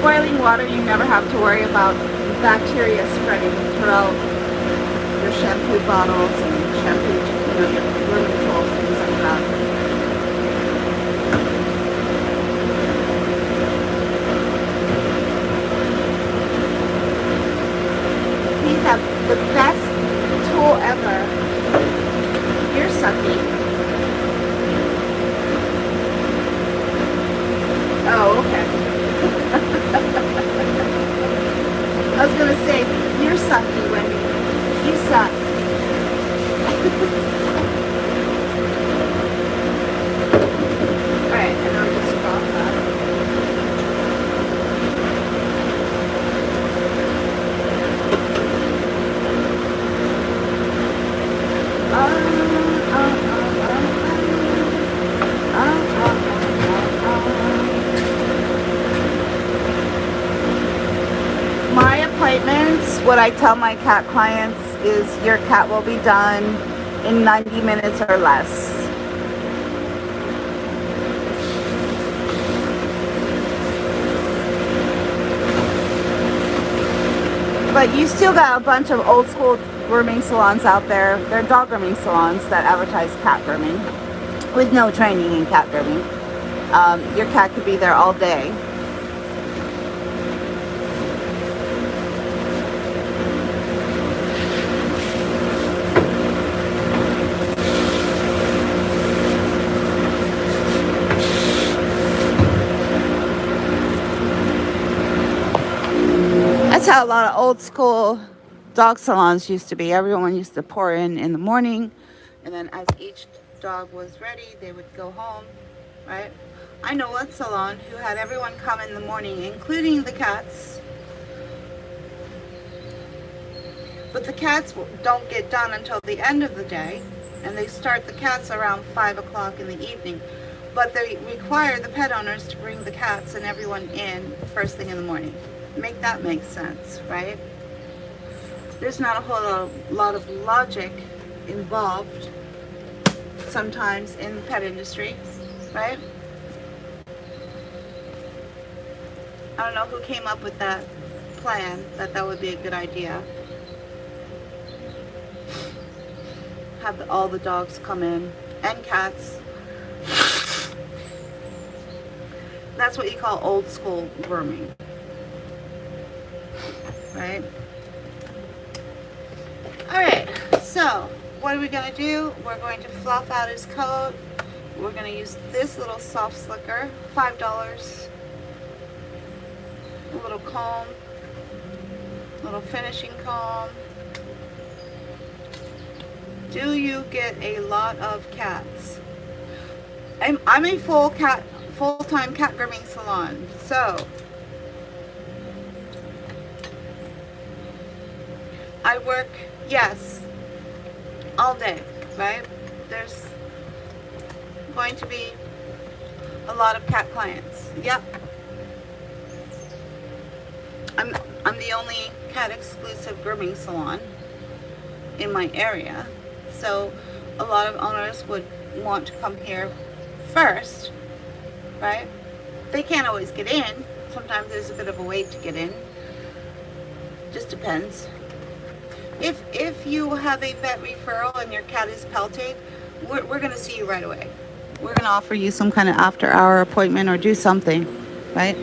Boiling water, you never have to worry about bacteria spreading throughout your shampoo bottles and shampoo, your grooming tools, things like that. These have the best tool ever. Ear sucky. Oh, okay. I was going to say, you're sucky, Wendy. You suck. Alright, and I'll just drop that. appointments, what I tell my cat clients is your cat will be done in 90 minutes or less. But you still got a bunch of old school grooming salons out there. They're dog grooming salons that advertise cat grooming with no training in cat grooming. Your cat could be there all day. That's how a lot of old school dog salons used to be. Everyone used to pour in the morning, and then as each dog was ready, they would go home, right? I know one salon who had everyone come in the morning, including the cats. But the cats don't get done until the end of the day, and they start the cats around 5 o'clock in the evening. But they require the pet owners to bring the cats and everyone in first thing in the morning. Make that make sense, right? There's not a whole lot of logic involved sometimes in the pet industry, right? I don't know who came up with that plan, that would be a good idea. Have all the dogs come in, and cats. That's what you call old school grooming, right? Alright, so what are we going to do? We're going to fluff out his coat. We're going to use this little soft slicker, $5. A little comb, little finishing comb. Do you get a lot of cats? I'm a full-time cat grooming salon, so I work, yes, all day, right? There's going to be a lot of cat clients. Yep. I'm the only cat exclusive grooming salon in my area, so a lot of owners would want to come here first, right? They can't always get in. Sometimes there's a bit of a wait to get in. Just depends. If you have a vet referral and your cat is pelted, we're going to see you right away. We're going to offer you some kind of after-hour appointment or do something, right?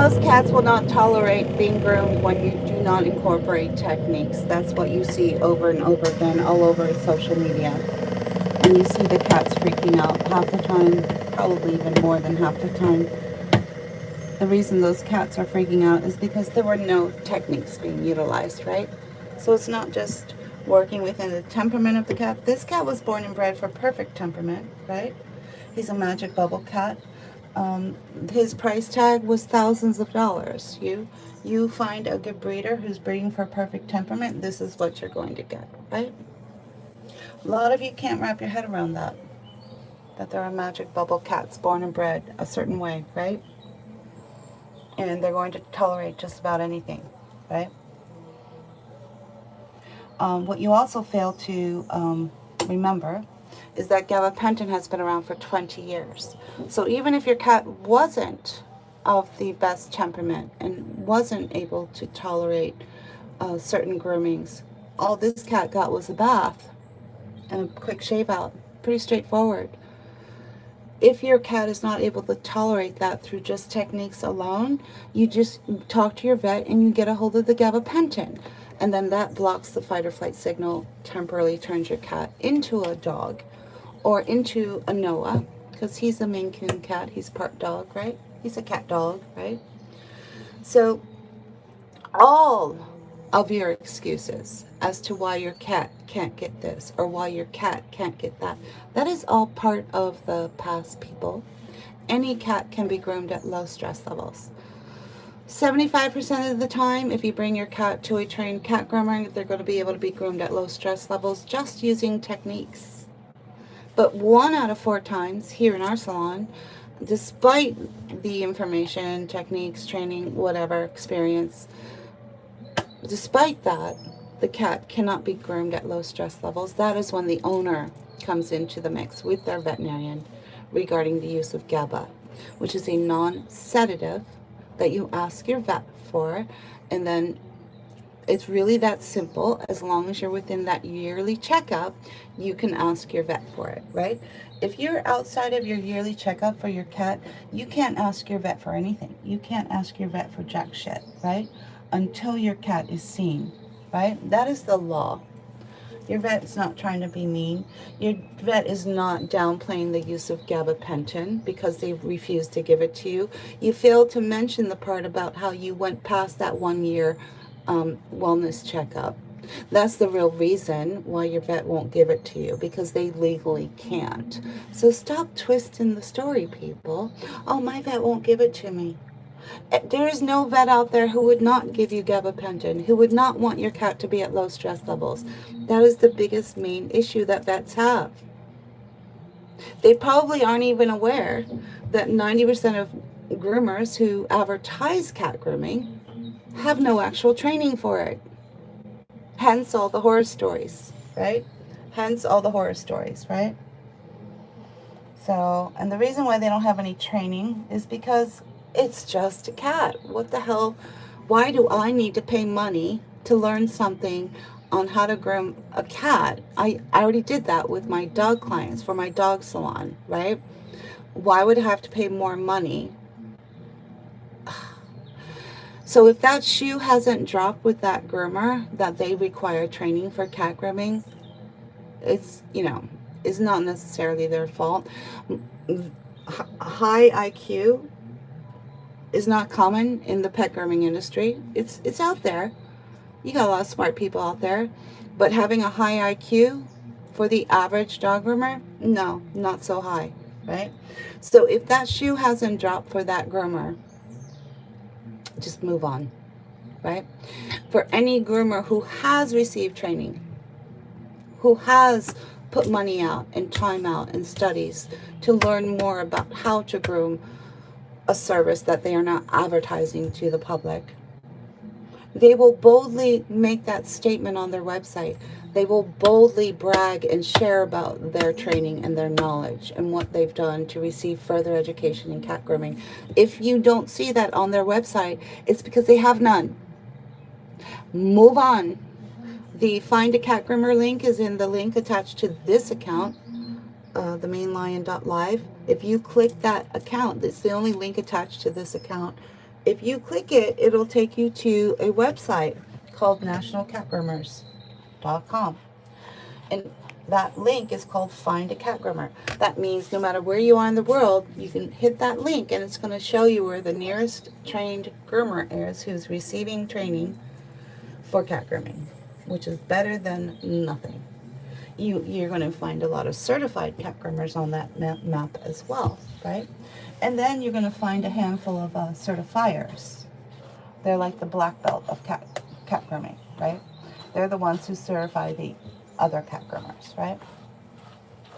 most cats will not tolerate being groomed when you do not incorporate techniques. That's what you see over and over again all over social media. And you see the cats freaking out half the time, probably even more than half the time. The reason those cats are freaking out is because there were no techniques being utilized, right? So it's not just working within the temperament of the cat. This cat was born and bred for perfect temperament, right? He's a magic bubble cat. His price tag was thousands of dollars. You find a good breeder who's breeding for perfect temperament, this is what you're going to get, right? A lot of you can't wrap your head around that there are magic bubble cats born and bred a certain way, right? And they're going to tolerate just about anything, right? What you also fail to remember is that gabapentin has been around for 20 years. So even if your cat wasn't of the best temperament and wasn't able to tolerate certain groomings, all this cat got was a bath and a quick shave out. Pretty straightforward. If your cat is not able to tolerate that through just techniques alone, you just talk to your vet and you get a hold of the gabapentin. And then that blocks the fight or flight signal, temporarily turns your cat into a dog or into a Noah, because he's a Maine Coon cat. He's part dog, right? He's a cat dog, right? So all of your excuses as to why your cat can't get this or why your cat can't get that, that is all part of the past, people. Any cat can be groomed at low stress levels. 75% of the time, if you bring your cat to a trained cat groomer, they're going to be able to be groomed at low stress levels just using techniques. But 1 out of 4 times here in our salon, despite the information, techniques, training, whatever, experience, despite that, the cat cannot be groomed at low stress levels. That is when the owner comes into the mix with their veterinarian regarding the use of GABA, which is a non-sedative that you ask your vet for, and then it's really that simple. As long as you're within that yearly checkup, you can ask your vet for it, right? If you're outside of your yearly checkup for your cat, you can't ask your vet for anything. You can't ask your vet for jack shit, right? Until your cat is seen, right? That is the law. Your vet's not trying to be mean. Your vet is not downplaying the use of gabapentin because they refuse to give it to you. You failed to mention the part about how you went past that 1 year wellness checkup. That's the real reason why your vet won't give it to you, because they legally can't. So stop twisting the story, people. Oh, my vet won't give it to me. There is no vet out there who would not give you gabapentin, who would not want your cat to be at low stress levels. That is the biggest main issue that vets have. They probably aren't even aware that 90% of groomers who advertise cat grooming have no actual training for it. Hence all the horror stories, right? Hence all the horror stories, right? So, and the reason why they don't have any training is because it's just a cat. What the hell? Why do I need to pay money to learn something on how to groom a cat? I already did that with my dog clients for my dog salon, right? Why would I have to pay more money? So if that shoe hasn't dropped with that groomer that they require training for cat grooming, it's, it's not necessarily their fault. High IQ is not common in the pet grooming industry. It's out there. You got a lot of smart people out there, but having a high IQ for the average dog groomer, no, not so high, right? So if that shoe hasn't dropped for that groomer, just move on, right? For any groomer who has received training, who has put money out and time out and studies to learn more about how to groom a service that they are not advertising to the public, they will boldly make that statement on their website. They will boldly brag and share about their training and their knowledge and what they've done to receive further education in cat grooming. If you don't see that on their website, it's because they have none. Move on. The Find a Cat Groomer link is in the link attached to this account, the mainlion.live. If you click that account, it's the only link attached to this account. If you click it, it'll take you to a website called nationalcatgroomers.com. And that link is called Find a Cat Groomer. That means no matter where you are in the world, you can hit that link and it's going to show you where the nearest trained groomer is who's receiving training for cat grooming, which is better than nothing. You're going to find a lot of certified cat groomers on that map as well, right? And then you're going to find a handful of certifiers. They're like the black belt of cat grooming, right? They're the ones who certify the other cat groomers, right?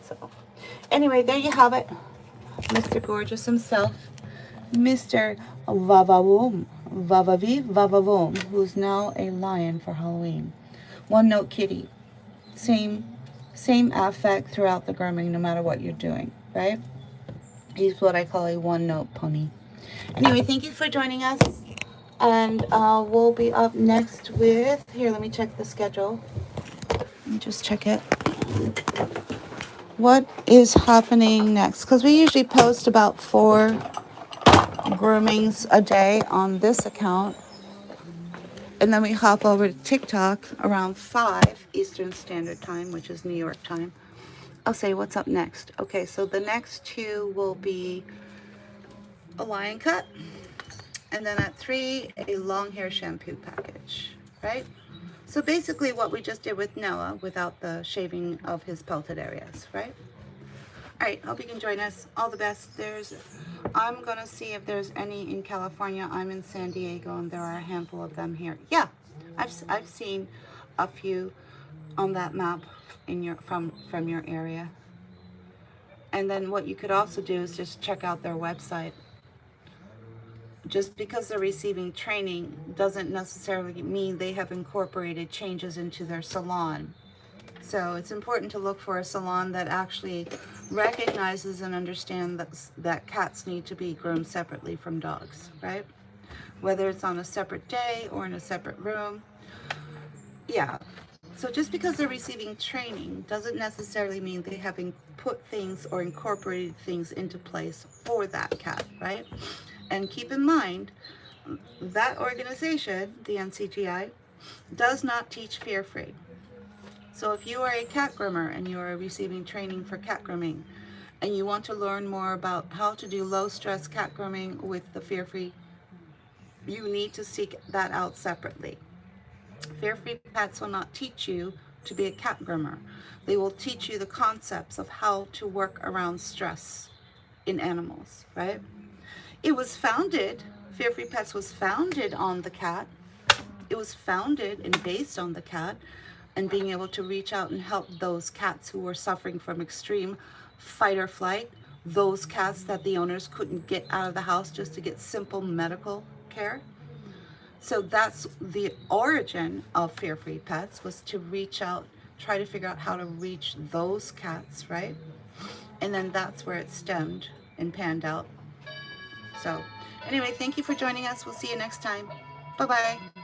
So, anyway, there you have it. Mr. Gorgeous himself, Mr. Vavavoom, Vavavi Vavavoom, who's now a lion for Halloween. One note kitty. Same affect throughout the grooming, no matter what you're doing, right? He's what I call a one note pony. Anyway, thank you for joining us. And we'll be up next with, here, let me check the schedule. Let me just check it. What is happening next? Because we usually post about 4 groomings a day on this account. And then we hop over to TikTok around 5 Eastern Standard Time, which is New York time. I'll say what's up next. Okay, so the next 2 will be a lion cut. And then at 3, a long hair shampoo package, right? So basically what we just did with Noah without the shaving of his pelted areas, right? All right, hope you can join us. All the best. I'm going to see if there's any in California. I'm in San Diego, and there are a handful of them here. Yeah, I've seen a few on that map in your from your area. And then what you could also do is just check out their website. Just because they're receiving training doesn't necessarily mean they have incorporated changes into their salon. So it's important to look for a salon that actually recognizes and understands that cats need to be groomed separately from dogs, right? Whether it's on a separate day or in a separate room. Yeah. So just because they're receiving training doesn't necessarily mean they have put things or incorporated things into place for that cat, right? And keep in mind, that organization, the NCGI, does not teach fear-free. So if you are a cat groomer and you are receiving training for cat grooming and you want to learn more about how to do low-stress cat grooming with the fear-free, you need to seek that out separately. Fear-free Pets will not teach you to be a cat groomer. They will teach you the concepts of how to work around stress in animals, right? It was founded, Fear-Free Pets was founded on the cat. It was founded and based on the cat and being able to reach out and help those cats who were suffering from extreme fight or flight, those cats that the owners couldn't get out of the house just to get simple medical care. So that's the origin of Fear-Free Pets, was to reach out, try to figure out how to reach those cats, right? And then that's where it stemmed and panned out. So anyway, thank you for joining us. We'll see you next time. Bye-bye.